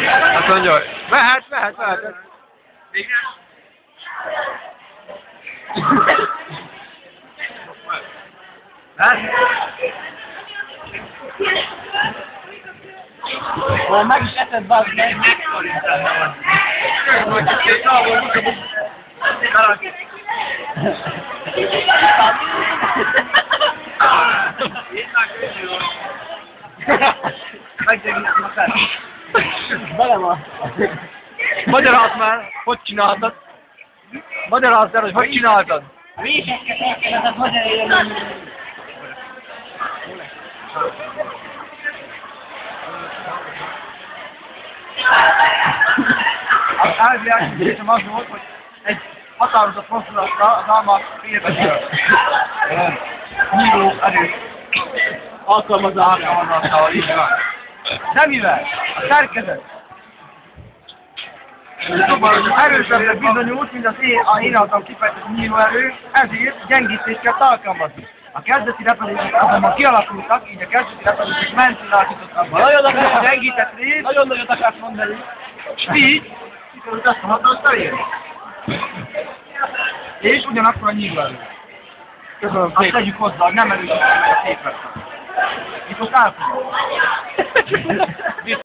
Azt mondja, hogy mehet. Végre? Meg is eszed, bazd meg! Megszorítani van. Majd csak egy távol, Karaki. Én már könnyű van. Meggyengítem a fel. Bele van! Magyarázd már, hogy csináltad? Magyarázd el, hogy csináltad? Réseket elkezdett, hogy elérni! Az elvilágításom az volt, hogy egy határozott mozdulatra az alma félbesül. Nyíló erő. Alkalmazással, így van. De mivel? A szerkezet. Erősebbre bizonyult, mint az én által kifejtett nyíló erő, ezért gyengítést kell alkalmazni. A kezdeti repedések azonban kialakultak, így a kezdeti repedések mentillásítottak. Nagyon a gyengített rész, Nagyon nagyot akarsz mondani. így sikerült ezt a hatalmat elérni. És ugyanakkor a nyíló erő. Köszönöm Azt tegyük hozzá, hogy nem erősítjük a szép repedést. Itt most elfogadom.